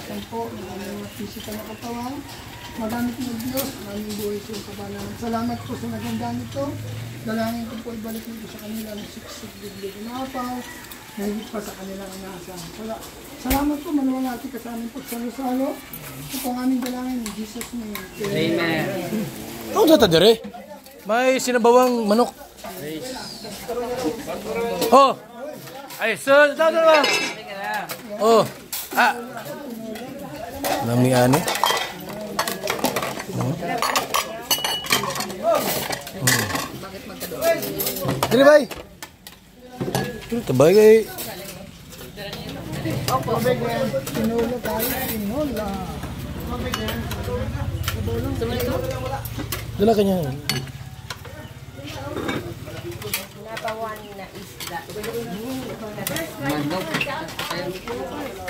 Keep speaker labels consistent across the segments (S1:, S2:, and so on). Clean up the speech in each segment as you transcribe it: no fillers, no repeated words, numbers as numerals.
S1: ingatan po ng aming mga physical na katawan. Magamit ng Diyos ang aming buhay sa kapanalan. Salamat po sa naganda nito. Dalangin ko po ibalik nito sa kanila ng siksik, biglig, umapaw. Nahigit pa sa kanilang inaasahan. Salamat po, manuwalati ka sa aming pagsalo-salo. Ito po ang aming dalangin in Jesus' name.
S2: Amen.
S3: Ano sa tadere? May sinabawang manok. Oh! Ay, sir! Ito ba? Oh! Ah! Nami ano? Dili bay! Tabay kay...
S1: Tinola tayo, tinola.
S3: Dala kanya.
S4: Napawan na isda.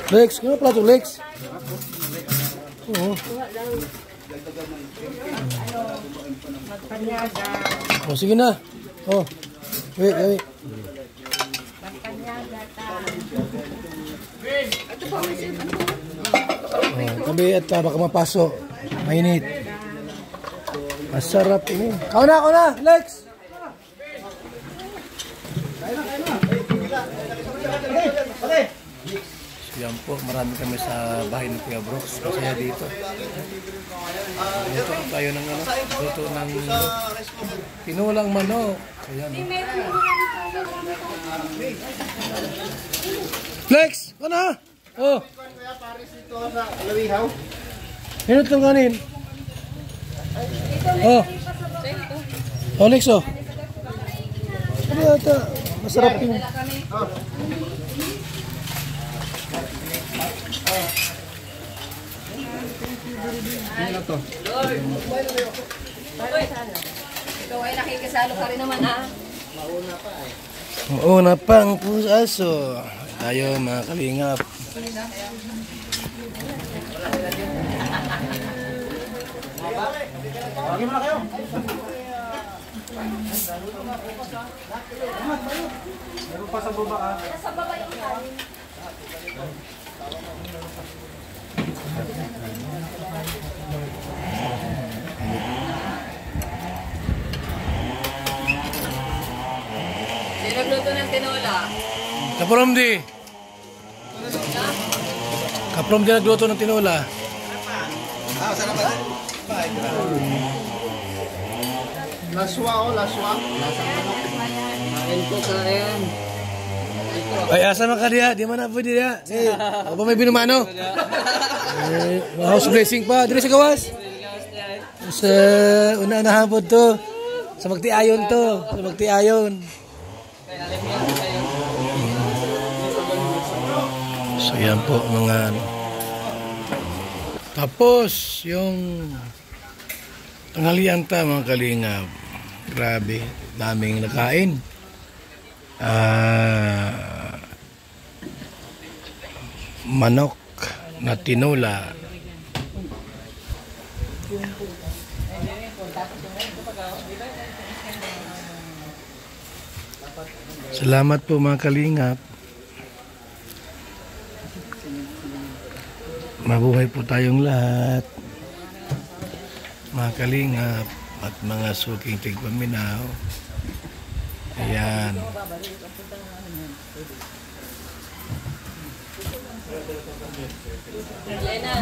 S3: Lex, kaya plato Lex? Oo.
S4: Magpanyaga.
S3: Oh, sige na. Oh. Wait, wait.
S4: Magpanyaga ta.
S3: Oh, tabi at baka mapasok. Mainit. Masarap ini. Ako na, Lex. So yan po, marami kami sa bahay ng Kuya Brooks. Masaya dito. Luto tayo ng ano, luto ng tinulang manok. Ayan. Lex, ano? Oh. Ano itong kanin? Oh. Oh, Lex, oh. Ano yata? Masarap yung...
S2: Ano to?
S4: Ikaw ay nakikisalo ka rin naman ha.
S3: Mauna pang pusaso. Tayo mga kalingap.
S2: Lagi mo na kayo. Meron pa sa baba ah.
S4: Sa baba yung kanin. Sino nagluto ng tinola?
S3: Kapromdi. Kapromdi nagluto ng tinola.
S2: Sarap ba? Laswa oh, laswa. Kain ko kain.
S3: Ay, asa man ka diya? Di man na pwede diya. Eh, ako pa may binumano. House blessing pa. Dili sa gawas. Sa una na hapon to. Sa magtiayon to. Sa magtiayon. So yan po mga ano. Tapos yung tanghalian ta mga kalingap. Grabe, daming nakain. Manok na tinola. Salamat po mga kalingap. Mabuhay po tayong lahat. Mga kalingap at mga suking tigpaminaw. Ayan.
S4: Lena.